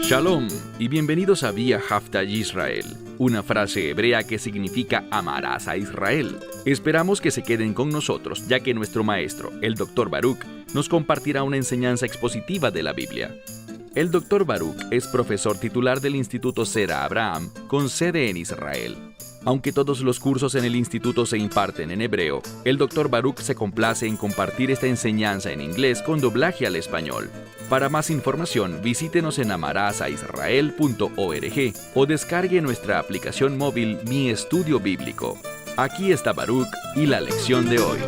Shalom y bienvenidos a Vía Haftaj Israel, una frase hebrea que significa amarás a Israel. Esperamos que se queden con nosotros, ya que nuestro maestro, el Dr. Baruch, nos compartirá una enseñanza expositiva de la Biblia. El Dr. Baruch es profesor titular del Instituto Zera Abraham, con sede en Israel. Aunque todos los cursos en el instituto se imparten en hebreo, el Dr. Baruch se complace en compartir esta enseñanza en inglés con doblaje al español. Para más información, visítenos en amarasaisrael.org o descargue nuestra aplicación móvil Mi Estudio Bíblico. Aquí está Baruch y la lección de hoy.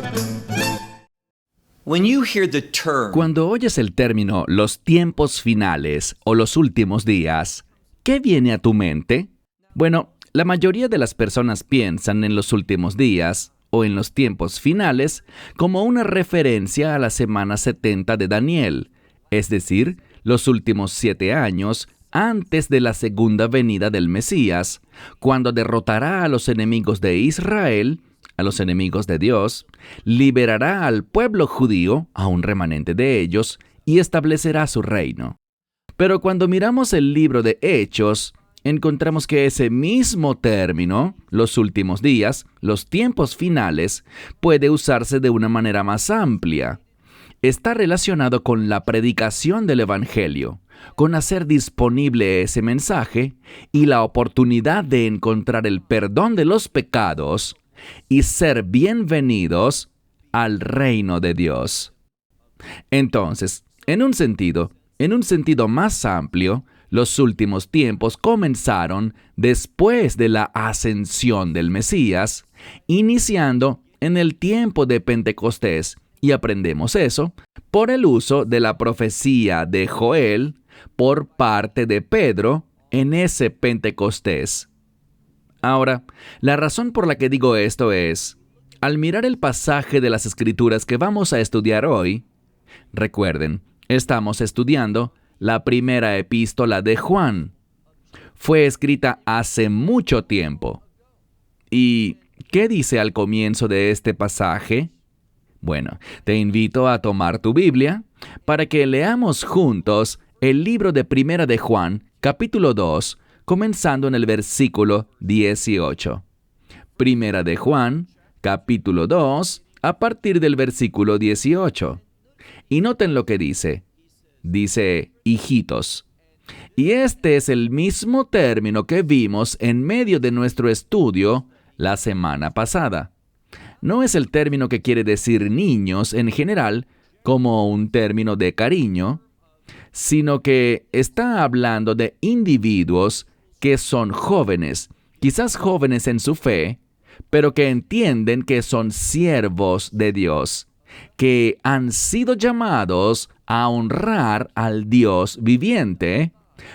Cuando oyes el término los tiempos finales o los últimos días, ¿qué viene a tu mente? Bueno, la mayoría de las personas piensan en los últimos días o en los tiempos finales como una referencia a la semana 70 de Daniel, es decir, los últimos 7 años antes de la segunda venida del Mesías, cuando derrotará a los enemigos de Israel, a los enemigos de Dios, liberará al pueblo judío, a un remanente de ellos, y establecerá su reino. Pero cuando miramos el libro de Hechos, encontramos que ese mismo término, los últimos días, los tiempos finales, puede usarse de una manera más amplia. Está relacionado con la predicación del Evangelio, con hacer disponible ese mensaje y la oportunidad de encontrar el perdón de los pecados y ser bienvenidos al reino de Dios. Entonces, en un sentido más amplio, los últimos tiempos comenzaron después de la ascensión del Mesías, iniciando en el tiempo de Pentecostés, y aprendemos eso por el uso de la profecía de Joel por parte de Pedro en ese Pentecostés. Ahora, la razón por la que digo esto es, al mirar el pasaje de las Escrituras que vamos a estudiar hoy, recuerden, estamos estudiando la primera epístola de Juan. Fue escrita hace mucho tiempo. ¿Y qué dice al comienzo de este pasaje? Bueno, te invito a tomar tu Biblia para que leamos juntos el libro de Primera de Juan, capítulo 2, comenzando en el versículo 18. Primera de Juan, capítulo 2, a partir del versículo 18. Y noten lo que dice. Dice, hijitos. Y este es el mismo término que vimos en medio de nuestro estudio la semana pasada. No es el término que quiere decir niños en general, como un término de cariño, sino que está hablando de individuos que son jóvenes, quizás jóvenes en su fe, pero que entienden que son siervos de Dios, que han sido llamados a honrar al Dios viviente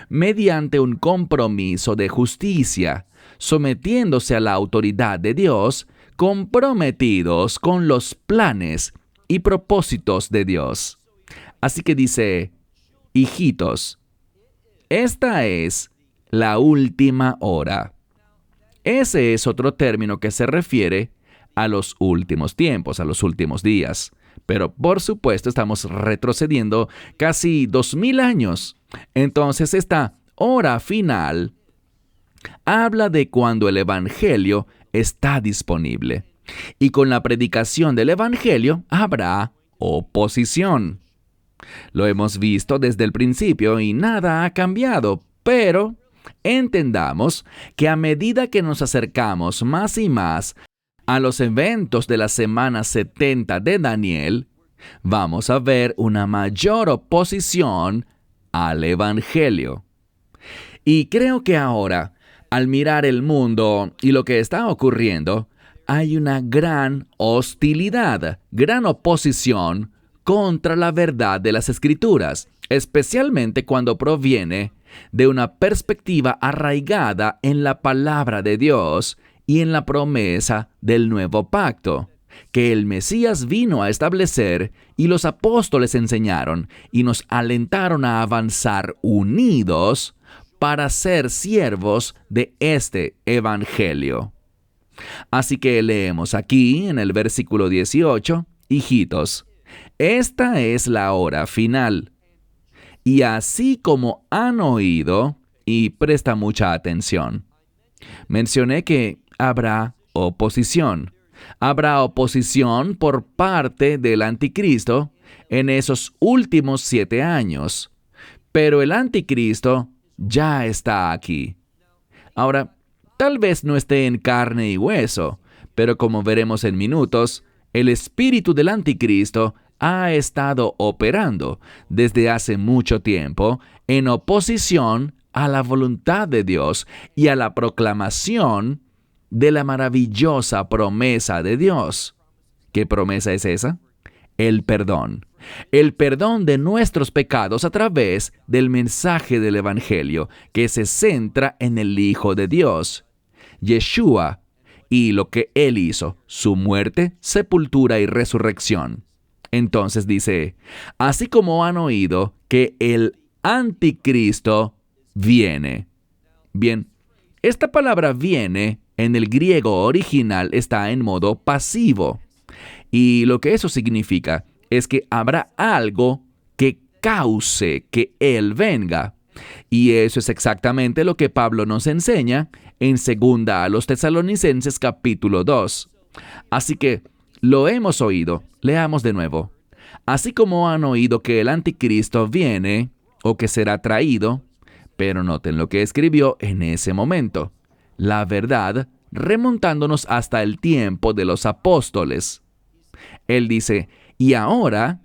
mediante un compromiso de justicia, sometiéndose a la autoridad de Dios, comprometidos con los planes y propósitos de Dios. Así que dice, hijitos, esta es la última hora. Ese es otro término que se refiere a los últimos tiempos, a los últimos días. Pero por supuesto estamos retrocediendo casi 2000 años. Entonces esta hora final habla de cuando el Evangelio está disponible. Y con la predicación del Evangelio habrá oposición. Lo hemos visto desde el principio y nada ha cambiado, pero entendamos que a medida que nos acercamos más y más a los eventos de la semana 70 de Daniel, vamos a ver una mayor oposición al Evangelio. Y creo que ahora, al mirar el mundo y lo que está ocurriendo, hay una gran hostilidad, gran oposición contra la verdad de las Escrituras, especialmente cuando proviene de una perspectiva arraigada en la palabra de Dios y en la promesa del nuevo pacto, que el Mesías vino a establecer y los apóstoles enseñaron y nos alentaron a avanzar unidos para ser siervos de este Evangelio. Así que leemos aquí en el versículo 18, hijitos, Esta es la hora final. Y así como han oído, y presta mucha atención, mencioné que habrá oposición. Habrá oposición por parte del anticristo en esos últimos 7 años. Pero el anticristo ya está aquí. Ahora, tal vez no esté en carne y hueso, pero como veremos en minutos, el espíritu del anticristo ha estado operando desde hace mucho tiempo en oposición a la voluntad de Dios y a la proclamación de la maravillosa promesa de Dios. ¿Qué promesa es esa? El perdón. El perdón de nuestros pecados a través del mensaje del Evangelio, que se centra en el Hijo de Dios, Yeshua, y lo que Él hizo, su muerte, sepultura y resurrección. Entonces dice, así como han oído que el anticristo viene. Bien, esta palabra viene en el griego original está en modo pasivo. Y lo que eso significa es que habrá algo que cause que Él venga. Y eso es exactamente lo que Pablo nos enseña en 2 a los Tesalonicenses capítulo 2. Así que lo hemos oído. Leamos de nuevo. Así como han oído que el anticristo viene o que será traído, pero noten lo que escribió en ese momento. La verdad, remontándonos hasta el tiempo de los apóstoles. Él dice, y ahora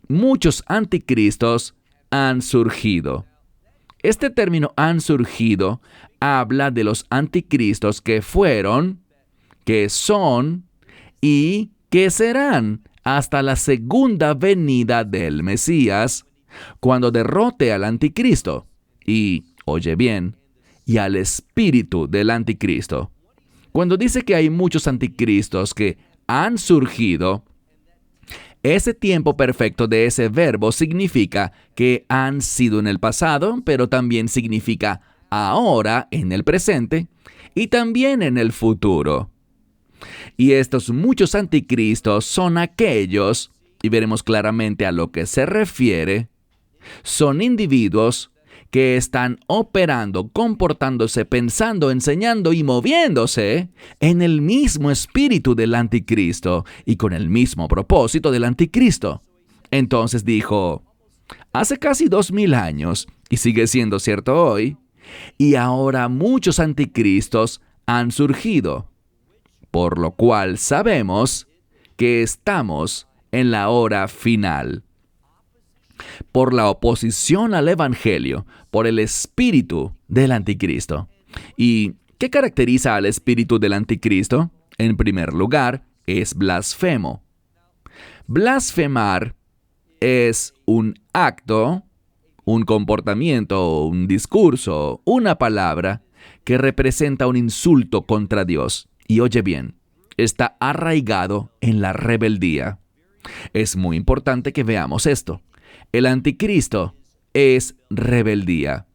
muchos anticristos han surgido. Este término han surgido habla de los anticristos que fueron, que son y que serán hasta la segunda venida del Mesías, cuando derrote al anticristo y, oye bien, y al espíritu del anticristo. Cuando dice que hay muchos anticristos que han surgido, ese tiempo perfecto de ese verbo significa que han sido en el pasado, pero también significa ahora en el presente y también en el futuro. Y estos muchos anticristos son aquellos, y veremos claramente a lo que se refiere, son individuos que están operando, comportándose, pensando, enseñando y moviéndose en el mismo espíritu del anticristo y con el mismo propósito del anticristo. Entonces dijo, hace casi 2000 años, y sigue siendo cierto hoy, y ahora muchos anticristos han surgido, por lo cual sabemos que estamos en la hora final. Por la oposición al Evangelio, por el espíritu del anticristo. ¿Y qué caracteriza al espíritu del anticristo? En primer lugar, es blasfemo. Blasfemar es un acto, un comportamiento, un discurso, una palabra que representa un insulto contra Dios. Y oye bien, está arraigado en la rebeldía. Es muy importante que veamos esto. El anticristo es rebeldía.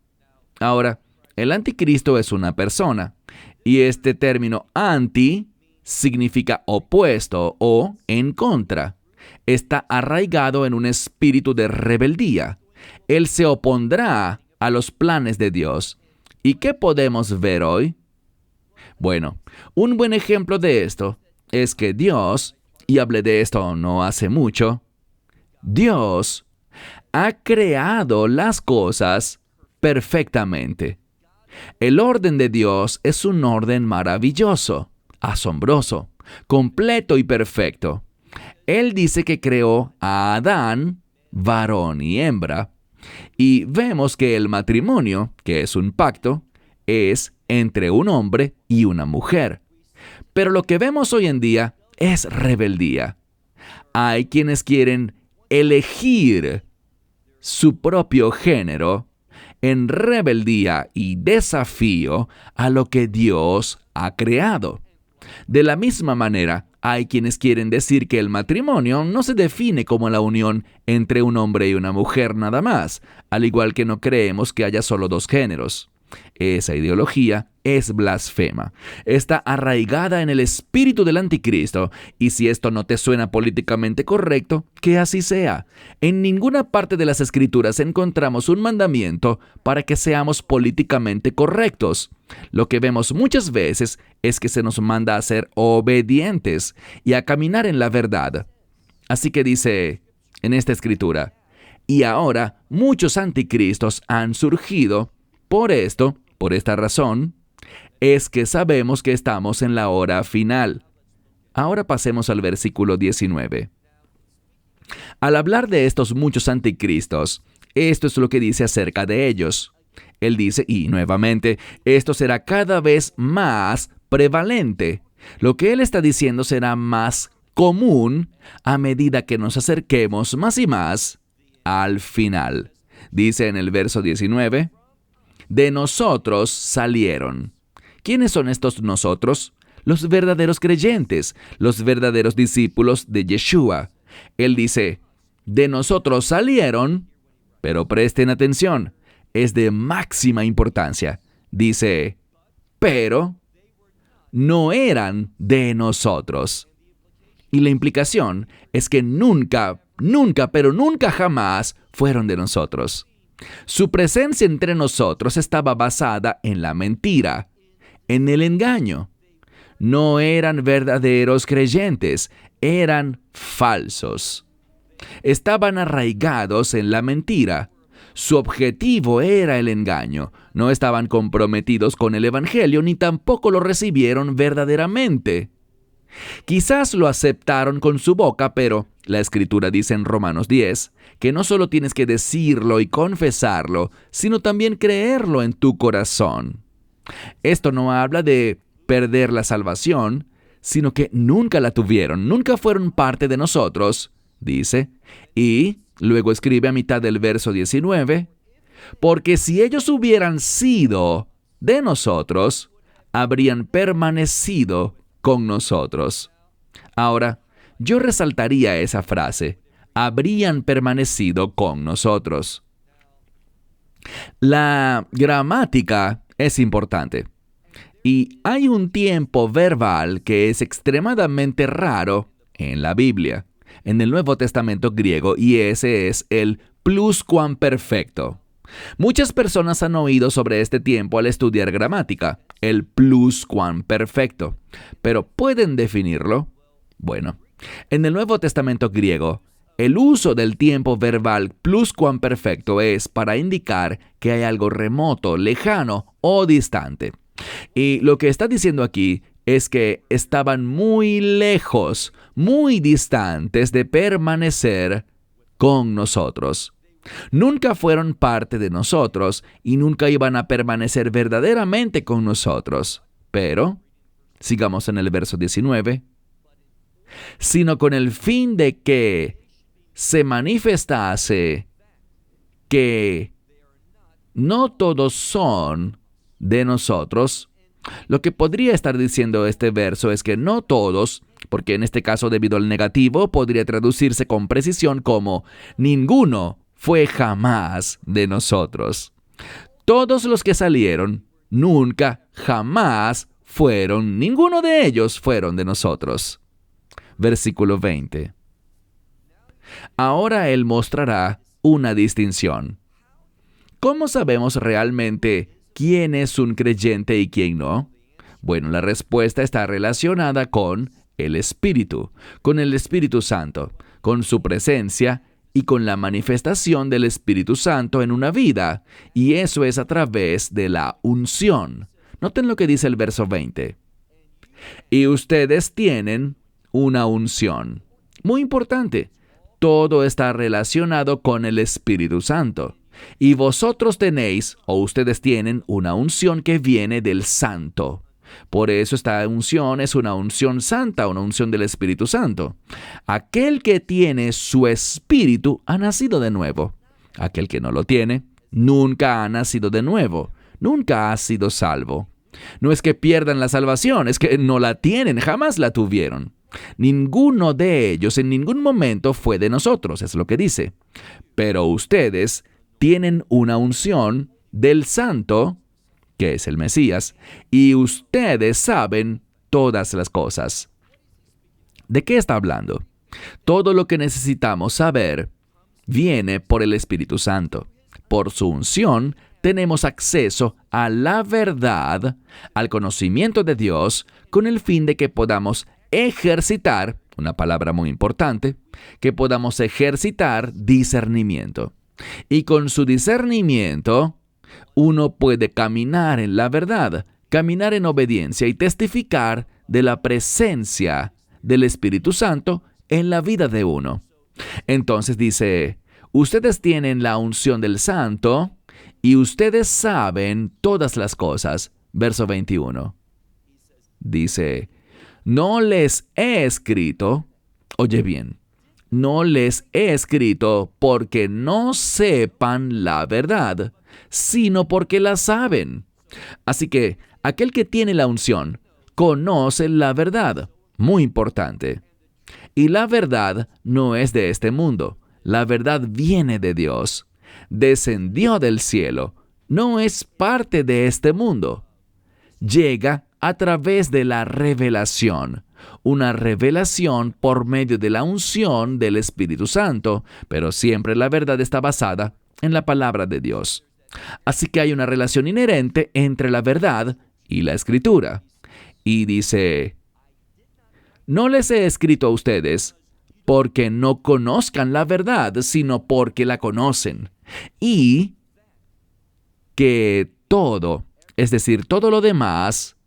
Ahora, el anticristo es una persona, y este término anti significa opuesto o en contra. Está arraigado en un espíritu de rebeldía. Él se opondrá a los planes de Dios. ¿Y qué podemos ver hoy? Bueno, un buen ejemplo de esto es que Dios, y hablé de esto no hace mucho, Dios ha creado las cosas perfectamente. El orden de Dios es un orden maravilloso, asombroso, completo y perfecto. Él dice que creó a Adán, varón y hembra, y vemos que el matrimonio, que es un pacto, es entre un hombre y una mujer. Pero lo que vemos hoy en día es rebeldía. Hay quienes quieren elegir su propio género en rebeldía y desafío a lo que Dios ha creado. De la misma manera, hay quienes quieren decir que el matrimonio no se define como la unión entre un hombre y una mujer nada más, al igual que no creemos que haya solo 2 géneros. Esa ideología es blasfema. Está arraigada en el espíritu del anticristo, y si esto no te suena políticamente correcto, que así sea. En ninguna parte de las Escrituras encontramos un mandamiento para que seamos políticamente correctos. Lo que vemos muchas veces es que se nos manda a ser obedientes y a caminar en la verdad. Así que dice en esta Escritura: y ahora muchos anticristos han surgido. Por esta razón, es que sabemos que estamos en la hora final. Ahora pasemos al versículo 19. Al hablar de estos muchos anticristos, esto es lo que dice acerca de ellos. Él dice, y nuevamente, esto será cada vez más prevalente. Lo que él está diciendo será más común a medida que nos acerquemos más y más al final. Dice en el verso 19, de nosotros salieron. ¿Quiénes son estos nosotros? Los verdaderos creyentes, los verdaderos discípulos de Yeshua. Él dice, de nosotros salieron, pero presten atención, es de máxima importancia. Dice, pero no eran de nosotros. Y la implicación es que nunca, pero nunca jamás fueron de nosotros. Su presencia entre nosotros estaba basada en la mentira, en el engaño. No eran verdaderos creyentes, eran falsos. Estaban arraigados en la mentira. Su objetivo era el engaño. No estaban comprometidos con el Evangelio ni tampoco lo recibieron verdaderamente. Quizás lo aceptaron con su boca, pero la Escritura dice en Romanos 10 que no solo tienes que decirlo y confesarlo, sino también creerlo en tu corazón. Esto no habla de perder la salvación, sino que nunca la tuvieron, nunca fueron parte de nosotros, dice, y luego escribe a mitad del verso 19, porque si ellos hubieran sido de nosotros, habrían permanecido con nosotros. Ahora, yo resaltaría esa frase, habrían permanecido con nosotros. La gramática es importante. Y hay un tiempo verbal que es extremadamente raro en la Biblia, en el Nuevo Testamento griego, y ese es el pluscuamperfecto. Muchas personas han oído sobre este tiempo al estudiar gramática, el pluscuamperfecto. ¿Pero pueden definirlo? Bueno, en el Nuevo Testamento griego, el uso del tiempo verbal pluscuamperfecto es para indicar que hay algo remoto, lejano o distante. Y lo que está diciendo aquí es que estaban muy lejos, muy distantes de permanecer con nosotros. Nunca fueron parte de nosotros y nunca iban a permanecer verdaderamente con nosotros. Pero, sigamos en el verso 19, sino con el fin de que se manifestase que no todos son de nosotros. Lo que podría estar diciendo este verso es que no todos, porque en este caso debido al negativo podría traducirse con precisión como ninguno fue jamás de nosotros. Todos los que salieron nunca, jamás fueron, ninguno de ellos fueron de nosotros. Versículo 20. Ahora Él mostrará una distinción. ¿Cómo sabemos realmente quién es un creyente y quién no? Bueno, la respuesta está relacionada con el Espíritu Santo, con su presencia y con la manifestación del Espíritu Santo en una vida, y eso es a través de la unción. Noten lo que dice el verso 20. Y ustedes tienen una unción. Muy importante. Todo está relacionado con el Espíritu Santo. Y vosotros tenéis, o ustedes tienen, una unción que viene del Santo. Por eso esta unción es una unción santa, una unción del Espíritu Santo. Aquel que tiene su espíritu ha nacido de nuevo. Aquel que no lo tiene, nunca ha nacido de nuevo, nunca ha sido salvo. No es que pierdan la salvación, es que no la tienen, jamás la tuvieron. Ninguno de ellos en ningún momento fue de nosotros, es lo que dice. Pero ustedes tienen una unción del Santo que es el Mesías, y ustedes saben todas las cosas. ¿De qué está hablando? Todo lo que necesitamos saber viene por el Espíritu Santo. Por su unción tenemos acceso a la verdad, al conocimiento de Dios, con el fin de que podamos ejercitar, una palabra muy importante, que podamos ejercitar discernimiento. Y con su discernimiento, uno puede caminar en la verdad, caminar en obediencia y testificar de la presencia del Espíritu Santo en la vida de uno. Entonces dice, ustedes tienen la unción del Santo y ustedes saben todas las cosas. Verso 21. Dice, no les he escrito, oye bien, no les he escrito porque no sepan la verdad, sino porque la saben. Así que aquel que tiene la unción conoce la verdad. Muy importante. Y la verdad no es de este mundo. La verdad viene de Dios. Descendió del cielo. No es parte de este mundo. Llega a través de la revelación. Una revelación por medio de la unción del Espíritu Santo, pero siempre la verdad está basada en la palabra de Dios. Así que hay una relación inherente entre la verdad y la Escritura. Y dice, no les he escrito a ustedes porque no conozcan la verdad, sino porque la conocen. Y que todo, es decir, todo lo demás,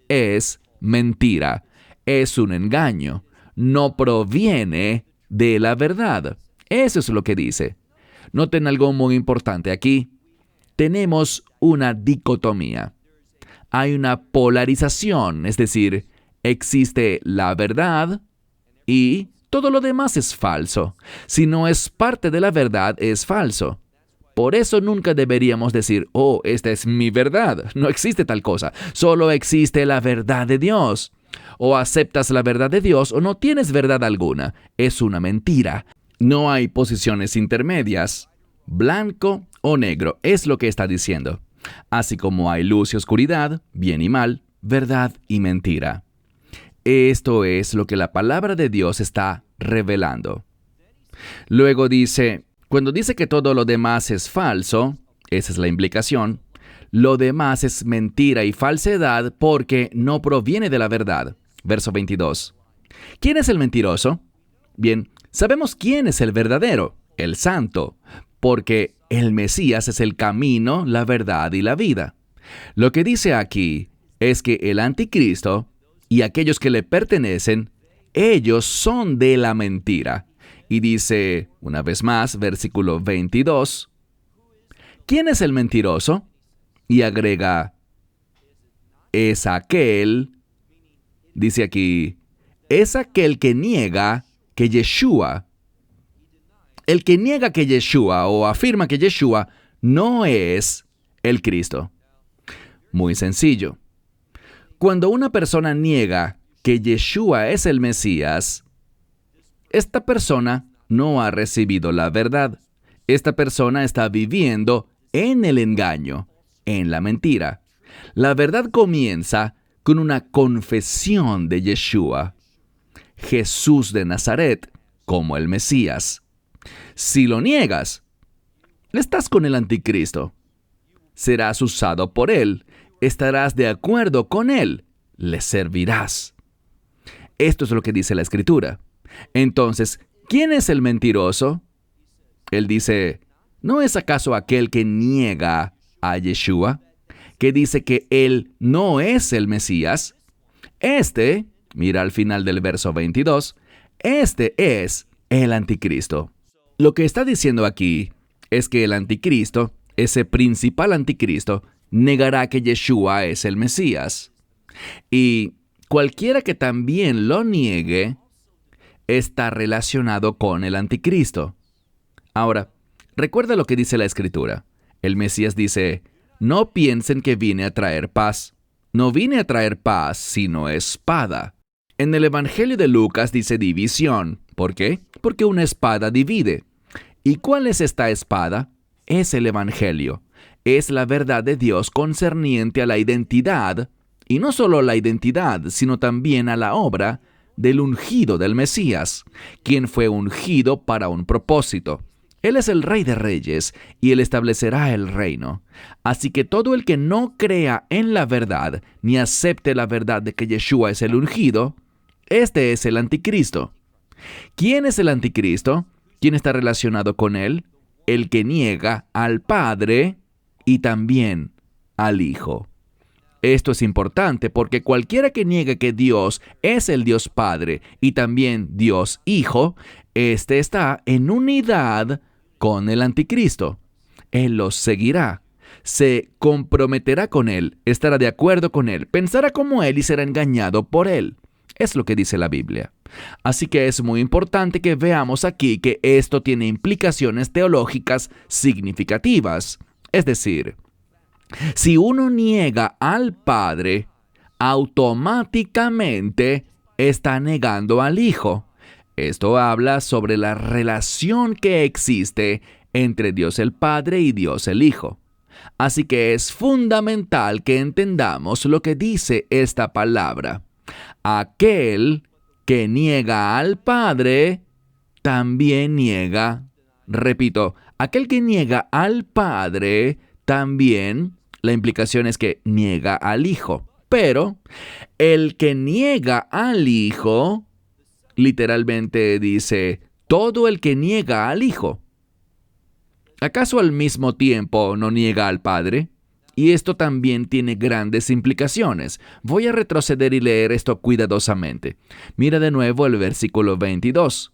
es mentira, es un engaño, no proviene de la verdad. Eso es lo que dice. Noten algo muy importante aquí. Tenemos una dicotomía. Hay una polarización, es decir, existe la verdad y todo lo demás es falso. Si no es parte de la verdad, es falso. Por eso nunca deberíamos decir, oh, esta es mi verdad. No existe tal cosa. Solo existe la verdad de Dios. O aceptas la verdad de Dios o no tienes verdad alguna. Es una mentira. No hay posiciones intermedias. Blanco o negro es lo que está diciendo. Así como hay luz y oscuridad, bien y mal, verdad y mentira. Esto es lo que la palabra de Dios está revelando. Luego dice, cuando dice que todo lo demás es falso, esa es la implicación, lo demás es mentira y falsedad porque no proviene de la verdad. Verso 22. ¿Quién es el mentiroso? Bien, sabemos quién es el verdadero, el santo, porque el Mesías es el camino, la verdad y la vida. Lo que dice aquí es que el anticristo y aquellos que le pertenecen, ellos son de la mentira. Y dice, una vez más, versículo 22, ¿quién es el mentiroso? Y agrega, es aquel, dice aquí, es aquel que niega que Yeshua, el que niega que Yeshua o afirma que Yeshua no es el Cristo. Muy sencillo. Cuando una persona niega que Yeshua es el Mesías, esta persona no ha recibido la verdad. Esta persona está viviendo en el engaño, en la mentira. La verdad comienza con una confesión de Yeshua, Jesús de Nazaret, como el Mesías. Si lo niegas, estás con el anticristo. Serás usado por él, estarás de acuerdo con él, le servirás. Esto es lo que dice la Escritura. Entonces, ¿quién es el mentiroso? Él dice, ¿no es acaso aquel que niega a Yeshua? Que dice que él no es el Mesías. Mira al final del verso 22, este es el anticristo. Lo que está diciendo aquí es que el anticristo, ese principal anticristo, negará que Yeshua es el Mesías. Y cualquiera que también lo niegue, está relacionado con el anticristo. Ahora, recuerda lo que dice la Escritura. El Mesías dice, no piensen que vine a traer paz. No vine a traer paz, sino espada. En el Evangelio de Lucas dice división. ¿Por qué? Porque una espada divide. ¿Y cuál es esta espada? Es el Evangelio. es la verdad de Dios concerniente a la identidad, y no solo a la identidad, sino también a la obra del ungido del Mesías, quien fue ungido para un propósito. Él es el Rey de Reyes y Él establecerá el reino. Así que todo el que no crea en la verdad, ni acepte la verdad de que Yeshua es el ungido, este es el anticristo. ¿Quién es el anticristo? ¿Quién está relacionado con él? El que niega al Padre y también al Hijo. Esto es importante porque cualquiera que niegue que Dios es el Dios Padre y también Dios Hijo, este está en unidad con el anticristo. Él los seguirá, se comprometerá con él, estará de acuerdo con él, pensará como él y será engañado por él. Es lo que dice la Biblia. Así que es muy importante que veamos aquí que esto tiene implicaciones teológicas significativas. Es decir, si uno niega al Padre, automáticamente está negando al Hijo. Esto habla sobre la relación que existe entre Dios el Padre y Dios el Hijo. Así que es fundamental que entendamos lo que dice esta palabra. Aquel que niega al Padre, también niega, repito, aquel que niega al Padre, también, la implicación es que niega al Hijo. Pero el que niega al Hijo, literalmente dice, todo el que niega al Hijo. ¿Acaso al mismo tiempo no niega al Padre? Y esto también tiene grandes implicaciones. Voy a retroceder y leer esto cuidadosamente. Mira de nuevo el versículo 22.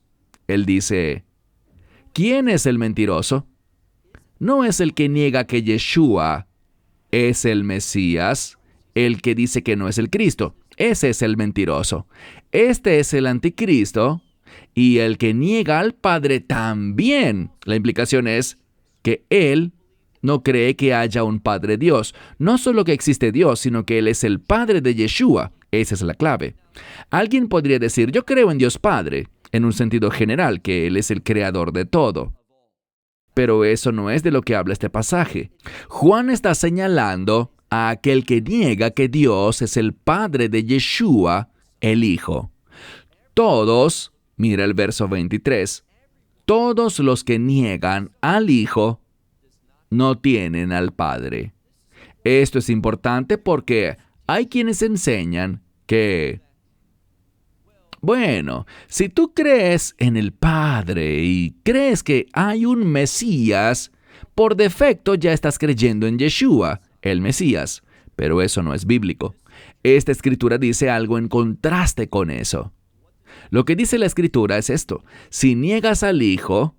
Él dice, ¿quién es el mentiroso? ¿No es el que niega que Yeshua es el Mesías, el que dice que no es el Cristo? Ese es el mentiroso. Este es el anticristo y el que niega al Padre también. La implicación es que él no cree que haya un Padre Dios. No solo que existe Dios, sino que Él es el Padre de Yeshua. Esa es la clave. Alguien podría decir, yo creo en Dios Padre, en un sentido general, que Él es el creador de todo. Pero eso no es de lo que habla este pasaje. Juan está señalando a aquel que niega que Dios es el Padre de Yeshua, el Hijo. Todos, mira el verso 23, todos los que niegan al Hijo no tienen al Padre. Esto es importante porque hay quienes enseñan que, bueno, si tú crees en el Padre y crees que hay un Mesías, por defecto ya estás creyendo en Yeshua, el Mesías. Pero eso no es bíblico. Esta escritura dice algo en contraste con eso. Lo que dice la escritura es esto: si niegas al Hijo,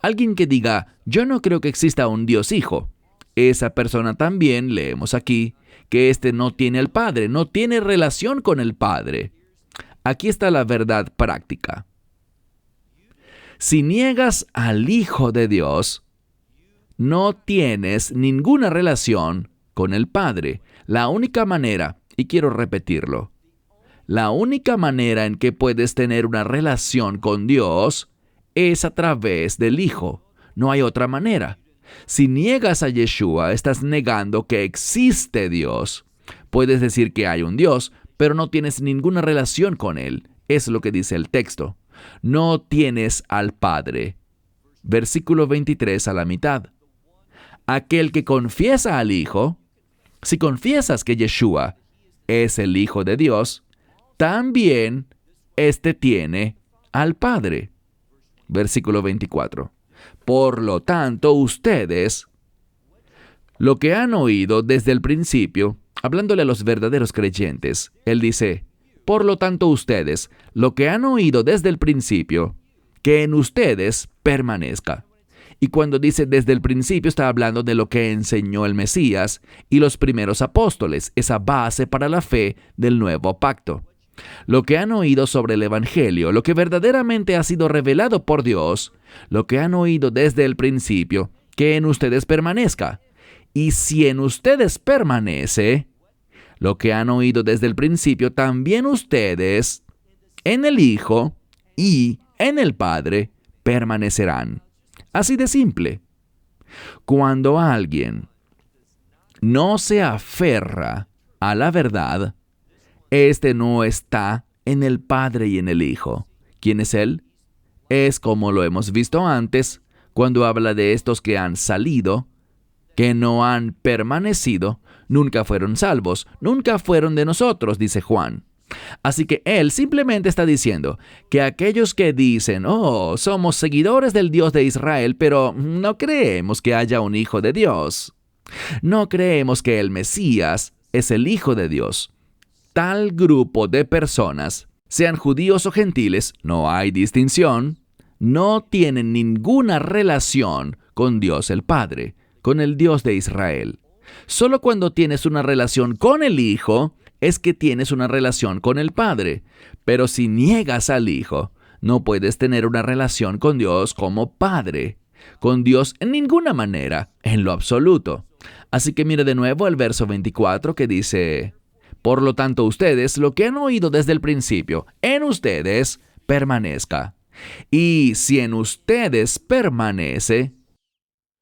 alguien que diga, yo no creo que exista un Dios Hijo, esa persona también, leemos aquí, que éste no tiene al Padre, no tiene relación con el Padre. Aquí está la verdad práctica. Si niegas al Hijo de Dios, no tienes ninguna relación con el Padre. La única manera, y quiero repetirlo, la única manera en que puedes tener una relación con Dios es a través del Hijo. No hay otra manera. Si niegas a Yeshua, estás negando que existe Dios. Puedes decir que hay un Dios, pero no tienes ninguna relación con Él. Es lo que dice el texto. No tienes al Padre. Versículo 23 a la mitad. Aquel que confiesa al Hijo, si confiesas que Yeshua es el Hijo de Dios, también éste tiene al Padre. Versículo 24. Por lo tanto, ustedes, lo que han oído desde el principio, hablándole a los verdaderos creyentes, él dice, por lo tanto ustedes, lo que han oído desde el principio, que en ustedes permanezca. Y cuando dice desde el principio, está hablando de lo que enseñó el Mesías y los primeros apóstoles, esa base para la fe del nuevo pacto. Lo que han oído sobre el Evangelio, lo que verdaderamente ha sido revelado por Dios, lo que han oído desde el principio, que en ustedes permanezca. Y si en ustedes permanece, lo que han oído desde el principio, también ustedes, en el Hijo y en el Padre, permanecerán. Así de simple. Cuando alguien no se aferra a la verdad, este no está en el Padre y en el Hijo. ¿Quién es Él? Es como lo hemos visto antes, cuando habla de estos que han salido, que no han permanecido, nunca fueron salvos, nunca fueron de nosotros, dice Juan. Así que Él simplemente está diciendo que aquellos que dicen, oh, somos seguidores del Dios de Israel, pero no creemos que haya un Hijo de Dios. No creemos que el Mesías es el Hijo de Dios. Tal grupo de personas, sean judíos o gentiles, no hay distinción, no tienen ninguna relación con Dios el Padre, con el Dios de Israel. Solo cuando tienes una relación con el Hijo, es que tienes una relación con el Padre. Pero si niegas al Hijo, no puedes tener una relación con Dios como Padre. Con Dios en ninguna manera, en lo absoluto. Así que mire de nuevo el verso 24 que dice: por lo tanto ustedes, lo que han oído desde el principio, en ustedes permanezca. Y si en ustedes permanece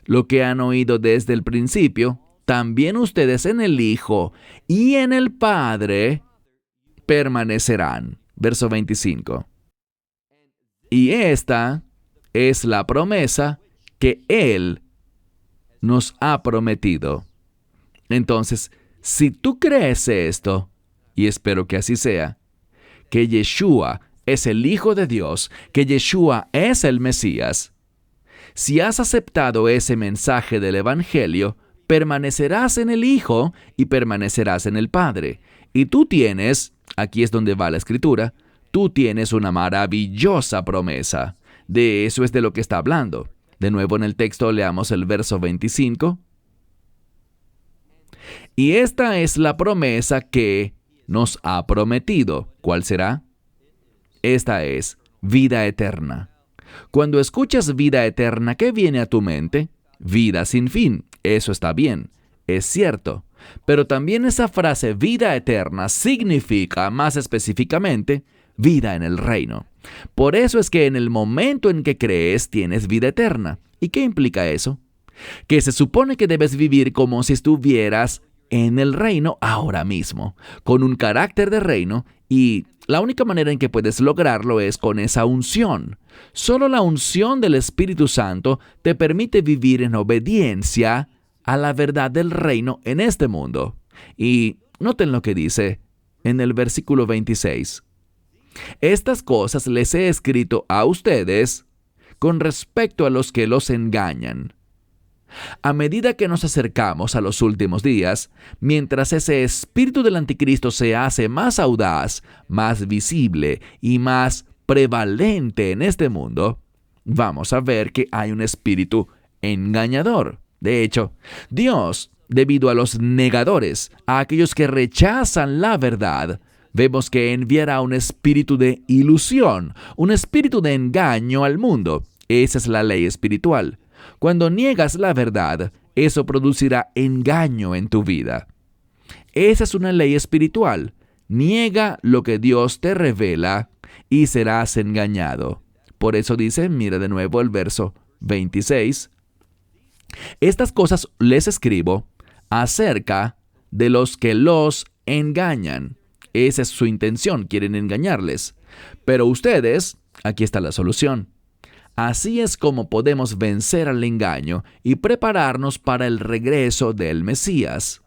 lo que han oído desde el principio, también ustedes en el Hijo y en el Padre permanecerán. Verso 25. Y esta es la promesa que Él nos ha prometido. Entonces, si tú crees esto, y espero que así sea, que Yeshua es el Hijo de Dios, que Yeshua es el Mesías, si has aceptado ese mensaje del Evangelio, permanecerás en el Hijo y permanecerás en el Padre. Y tú tienes, aquí es donde va la Escritura, tú tienes una maravillosa promesa. De eso es de lo que está hablando. De nuevo en el texto leamos el verso 25. Y esta es la promesa que nos ha prometido. ¿Cuál será? Esta es vida eterna. Cuando escuchas vida eterna, ¿qué viene a tu mente? Vida sin fin. Eso está bien, es cierto. Pero también esa frase vida eterna significa, más específicamente, vida en el reino. Por eso es que en el momento en que crees tienes vida eterna. ¿Y qué implica eso? Que se supone que debes vivir como si estuvieras en el reino ahora mismo, con un carácter de reino, y la única manera en que puedes lograrlo es con esa unción. Solo la unción del Espíritu Santo te permite vivir en obediencia a la verdad del reino en este mundo. Y noten lo que dice en el versículo 26. Estas cosas les he escrito a ustedes con respecto a los que los engañan. A medida que nos acercamos a los últimos días, mientras ese espíritu del anticristo se hace más audaz, más visible y más prevalente en este mundo, vamos a ver que hay un espíritu engañador. De hecho, Dios, debido a los negadores, a aquellos que rechazan la verdad, vemos que enviará un espíritu de ilusión, un espíritu de engaño al mundo. Esa es la ley espiritual. Cuando niegas la verdad, eso producirá engaño en tu vida. Esa es una ley espiritual. Niega lo que Dios te revela y serás engañado. Por eso dice, mira de nuevo el verso 26. Estas cosas les escribo acerca de los que los engañan. Esa es su intención, quieren engañarles. Pero ustedes, aquí está la solución. Así es como podemos vencer al engaño y prepararnos para el regreso del Mesías.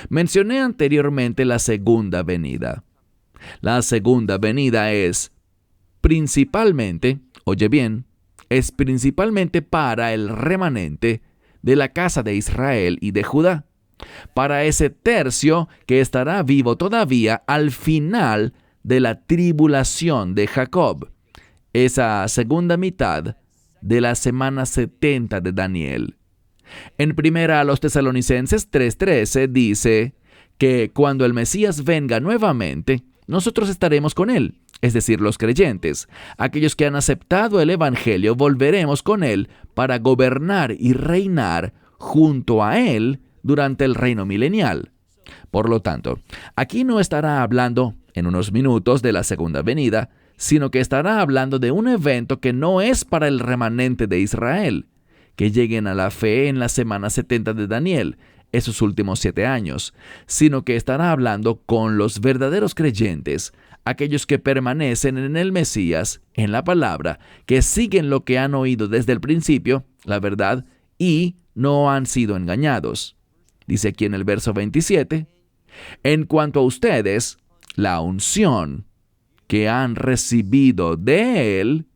Mencioné anteriormente la segunda venida. La segunda venida es principalmente, oye bien, es principalmente para el remanente de la casa de Israel y de Judá, para ese tercio que estará vivo todavía al final de la tribulación de Jacob, esa segunda mitad de la semana 70 de Daniel. En primera a los Tesalonicenses 3:13 dice que cuando el Mesías venga nuevamente, nosotros estaremos con Él, es decir, los creyentes. Aquellos que han aceptado el Evangelio volveremos con Él para gobernar y reinar junto a Él durante el reino milenial. Por lo tanto, aquí no estará hablando en unos minutos de la segunda venida, sino que estará hablando de un evento que no es para el remanente de Israel, que lleguen a la fe en la semana 70 de Daniel. esos últimos 7 años, sino que estará hablando con los verdaderos creyentes, aquellos que permanecen en el Mesías, en la palabra, que siguen lo que han oído desde el principio, la verdad, y no han sido engañados. Dice aquí en el verso 27, en cuanto a ustedes, la unción que han recibido de Él,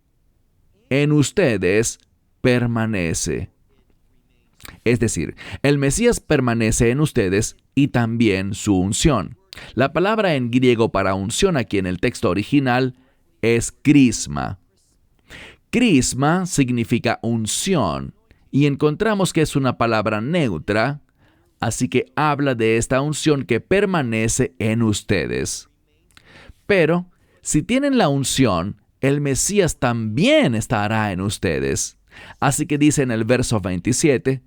en ustedes permanece. Es decir, el Mesías permanece en ustedes y también su unción. La palabra en griego para unción aquí en el texto original es crisma. Crisma significa unción y encontramos que es una palabra neutra, así que habla de esta unción que permanece en ustedes. Pero, si tienen la unción, el Mesías también estará en ustedes. Así que dice en el verso 27,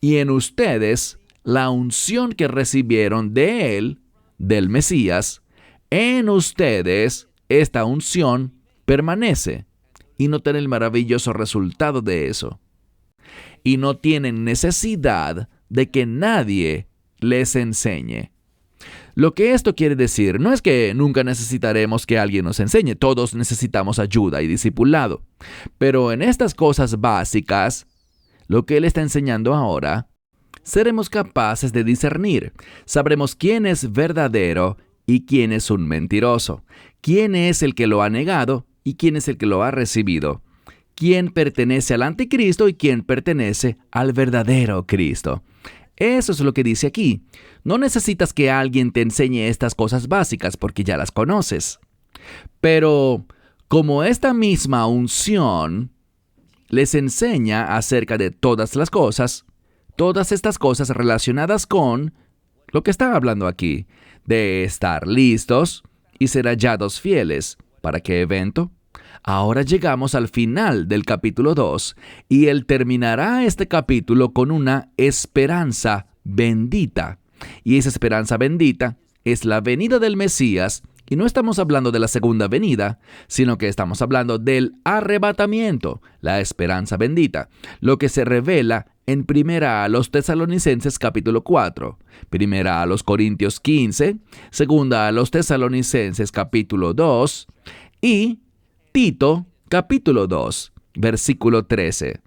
y en ustedes la unción que recibieron de Él, del Mesías, en ustedes esta unción permanece. Y noten el maravilloso resultado de eso. Y no tienen necesidad de que nadie les enseñe. Lo que esto quiere decir no es que nunca necesitaremos que alguien nos enseñe, todos necesitamos ayuda y discipulado. Pero en estas cosas básicas, lo que Él está enseñando ahora, seremos capaces de discernir. Sabremos quién es verdadero y quién es un mentiroso, quién es el que lo ha negado y quién es el que lo ha recibido, quién pertenece al anticristo y quién pertenece al verdadero Cristo. Eso es lo que dice aquí. No necesitas que alguien te enseñe estas cosas básicas porque ya las conoces. Pero como esta misma unción les enseña acerca de todas las cosas, todas estas cosas relacionadas con lo que está hablando aquí, de estar listos y ser hallados fieles. ¿Para qué evento? Ahora llegamos al final del capítulo 2 y Él terminará este capítulo con una esperanza bendita. Y esa esperanza bendita es la venida del Mesías, y no estamos hablando de la segunda venida, sino que estamos hablando del arrebatamiento, la esperanza bendita, lo que se revela en Primera a los Tesalonicenses capítulo 4, Primera a los Corintios 15, Segunda a los Tesalonicenses capítulo 2 y Tito, capítulo 2, versículo 13.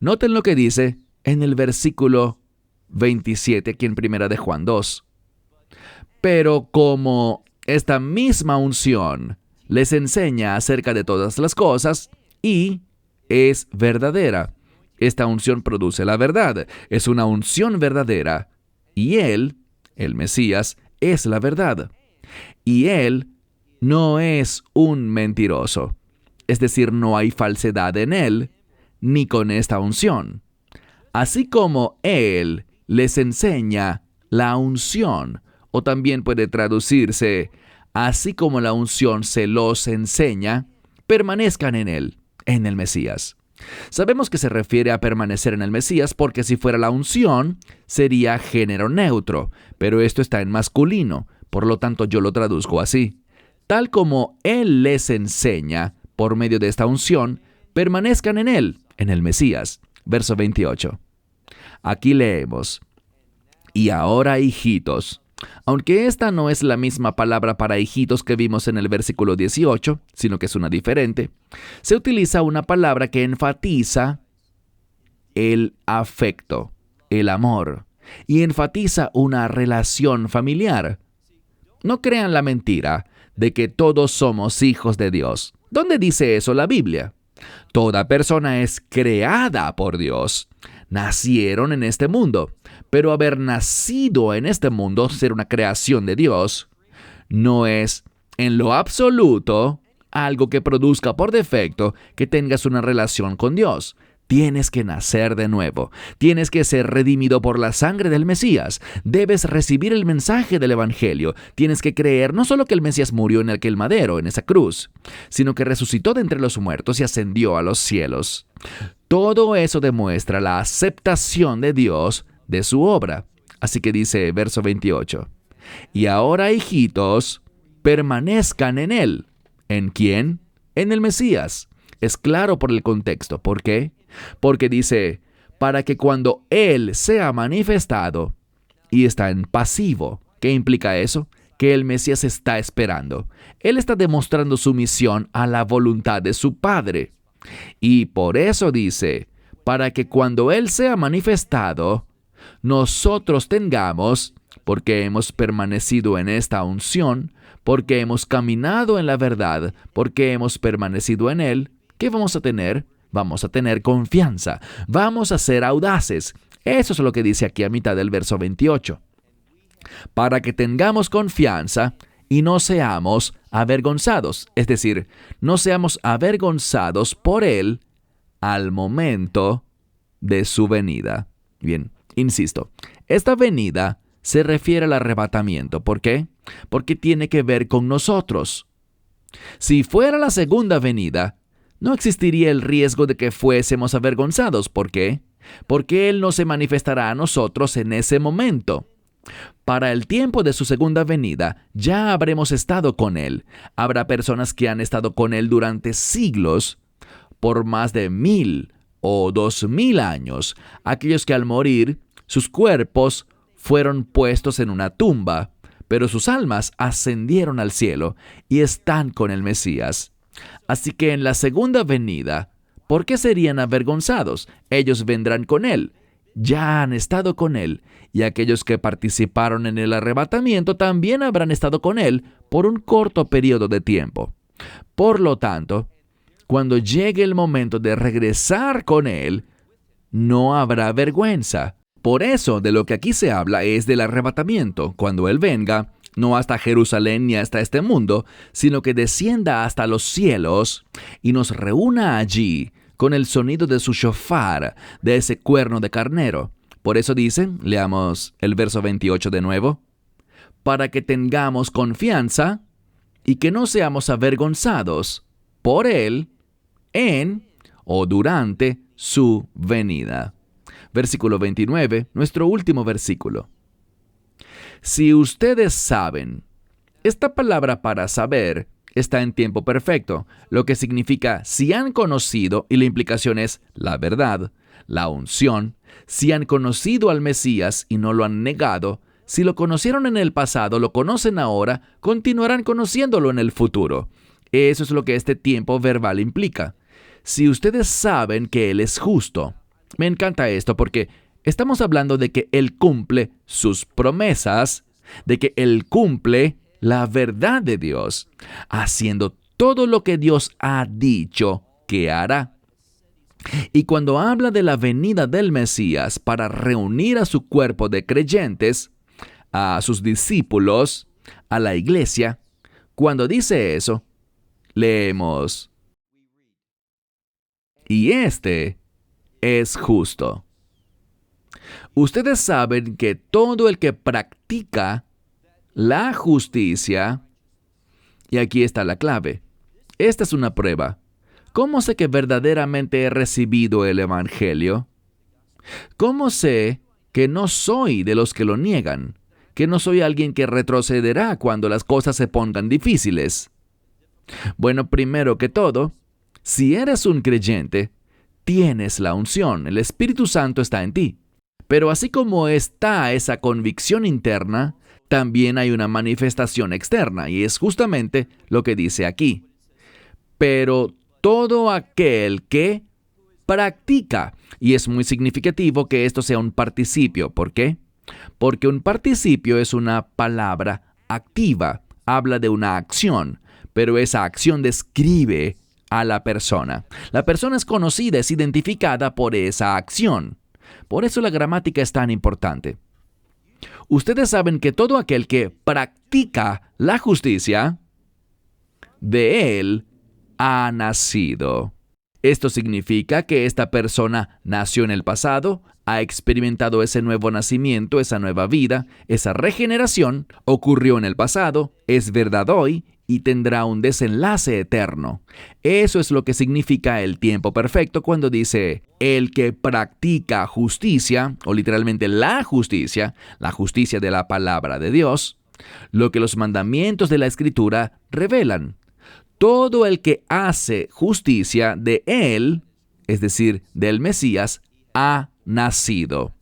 Noten lo que dice en el versículo 27, aquí en Primera de Juan 2. Pero como esta misma unción les enseña acerca de todas las cosas y es verdadera. Esta unción produce la verdad. Es una unción verdadera. Y Él, el Mesías, es la verdad. Y Él no es un mentiroso. Es decir, no hay falsedad en Él, ni con esta unción. Así como Él les enseña la unción, o también puede traducirse, así como la unción se los enseña, permanezcan en Él, en el Mesías. Sabemos que se refiere a permanecer en el Mesías porque si fuera la unción, sería género neutro, pero esto está en masculino, por lo tanto yo lo traduzco así. Tal como Él les enseña, por medio de esta unción, permanezcan en Él, en el Mesías. Verso 28. Aquí leemos, y ahora, hijitos, aunque esta no es la misma palabra para hijitos que vimos en el versículo 18, sino que es una diferente, se utiliza una palabra que enfatiza el afecto, el amor, y enfatiza una relación familiar. No crean la mentira de que todos somos hijos de Dios. ¿Dónde dice eso la Biblia? Toda persona es creada por Dios. Nacieron en este mundo, pero haber nacido en este mundo, ser una creación de Dios, no es en lo absoluto algo que produzca por defecto que tengas una relación con Dios. Tienes que nacer de nuevo. Tienes que ser redimido por la sangre del Mesías. Debes recibir el mensaje del Evangelio. Tienes que creer no solo que el Mesías murió en aquel madero, en esa cruz, sino que resucitó de entre los muertos y ascendió a los cielos. Todo eso demuestra la aceptación de Dios de su obra. Así que dice verso 28. Y ahora, hijitos, permanezcan en Él. ¿En quién? En el Mesías. Es claro por el contexto. ¿Por qué? Porque dice, para que cuando Él sea manifestado, y está en pasivo. ¿Qué implica eso? Que el Mesías está esperando. Él está demostrando su misión a la voluntad de su Padre. Y por eso dice, para que cuando Él sea manifestado, nosotros tengamos, porque hemos permanecido en esta unción, porque hemos caminado en la verdad, porque hemos permanecido en Él, ¿qué vamos a tener? Vamos a tener confianza, vamos a ser audaces. Eso es lo que dice aquí a mitad del verso 28. Para que tengamos confianza y no seamos avergonzados, es decir, no seamos avergonzados por Él al momento de su venida. Bien, insisto, esta venida se refiere al arrebatamiento. ¿Por qué? Porque tiene que ver con nosotros. Si fuera la segunda venida, no existiría el riesgo de que fuésemos avergonzados. ¿Por qué? Porque Él no se manifestará a nosotros en ese momento. Para el tiempo de su segunda venida, ya habremos estado con Él. Habrá personas que han estado con Él durante siglos, por más de 1000 o 2000 años. Aquellos que al morir, sus cuerpos fueron puestos en una tumba, pero sus almas ascendieron al cielo y están con el Mesías. Así que en la segunda venida, ¿por qué serían avergonzados? Ellos vendrán con Él. Ya han estado con Él, y aquellos que participaron en el arrebatamiento también habrán estado con Él por un corto periodo de tiempo. Por lo tanto, cuando llegue el momento de regresar con Él, no habrá vergüenza. Por eso, de lo que aquí se habla es del arrebatamiento, cuando Él venga, no hasta Jerusalén ni hasta este mundo, sino que descienda hasta los cielos y nos reúna allí con el sonido de su shofar, de ese cuerno de carnero. Por eso dice, leamos el verso 28 de nuevo, para que tengamos confianza y que no seamos avergonzados por Él en o durante su venida. Versículo 29, nuestro último versículo. Si ustedes saben, esta palabra para saber está en tiempo perfecto, lo que significa si han conocido, y la implicación es la verdad, la unción, si han conocido al Mesías y no lo han negado, si lo conocieron en el pasado, lo conocen ahora, continuarán conociéndolo en el futuro. Eso es lo que este tiempo verbal implica. Si ustedes saben que Él es justo. Me encanta esto porque estamos hablando de que Él cumple sus promesas, de que Él cumple la verdad de Dios, haciendo todo lo que Dios ha dicho que hará. Y cuando habla de la venida del Mesías para reunir a su cuerpo de creyentes, a sus discípulos, a la iglesia, cuando dice eso, leemos, y este es justo. Ustedes saben que todo el que practica la justicia, y aquí está la clave, esta es una prueba. ¿Cómo sé que verdaderamente he recibido el Evangelio? ¿Cómo sé que no soy de los que lo niegan? Que no soy alguien que retrocederá cuando las cosas se pongan difíciles. Bueno, primero que todo, si eres un creyente, tienes la unción, el Espíritu Santo está en ti. Pero así como está esa convicción interna, también hay una manifestación externa, y es justamente lo que dice aquí. Pero todo aquel que practica, y es muy significativo que esto sea un participio. ¿Por qué? Porque un participio es una palabra activa, habla de una acción, pero esa acción describe a la persona. La persona es conocida, es identificada por esa acción. Por eso la gramática es tan importante. Ustedes saben que todo aquel que practica la justicia, de él ha nacido. Esto significa que esta persona nació en el pasado, ha experimentado ese nuevo nacimiento, esa nueva vida, esa regeneración, ocurrió en el pasado, es verdad hoy y tendrá un desenlace eterno. Eso es lo que significa el tiempo perfecto cuando dice, el que practica justicia, o literalmente la justicia de la palabra de Dios, lo que los mandamientos de la Escritura revelan. Todo el que hace justicia de Él, es decir, del Mesías, ha nacido.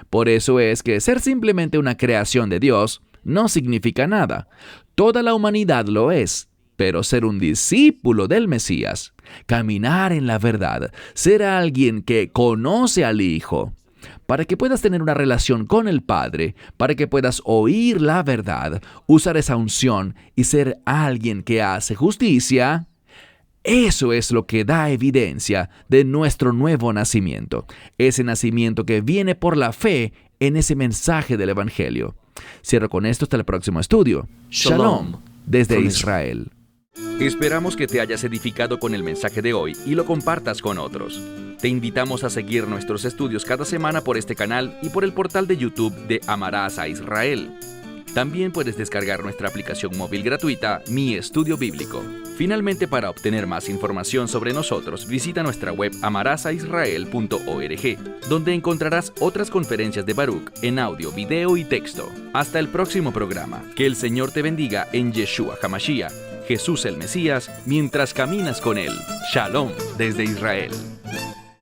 Por eso es que ser simplemente una creación de Dios no significa nada. Toda la humanidad lo es, pero ser un discípulo del Mesías, caminar en la verdad, ser alguien que conoce al Hijo, para que puedas tener una relación con el Padre, para que puedas oír la verdad, usar esa unción y ser alguien que hace justicia. Eso es lo que da evidencia de nuestro nuevo nacimiento, ese nacimiento que viene por la fe en ese mensaje del Evangelio. Cierro con esto hasta el próximo estudio. Shalom desde Israel. Esperamos que te hayas edificado con el mensaje de hoy y lo compartas con otros. Te invitamos a seguir nuestros estudios cada semana por este canal y por el portal de YouTube de Amarás a Israel. También puedes descargar nuestra aplicación móvil gratuita, Mi Estudio Bíblico. Finalmente, para obtener más información sobre nosotros, visita nuestra web amarasaisrael.org, donde encontrarás otras conferencias de Baruch en audio, video y texto. Hasta el próximo programa. Que el Señor te bendiga en Yeshua HaMashiach, Jesús el Mesías, mientras caminas con Él. Shalom desde Israel.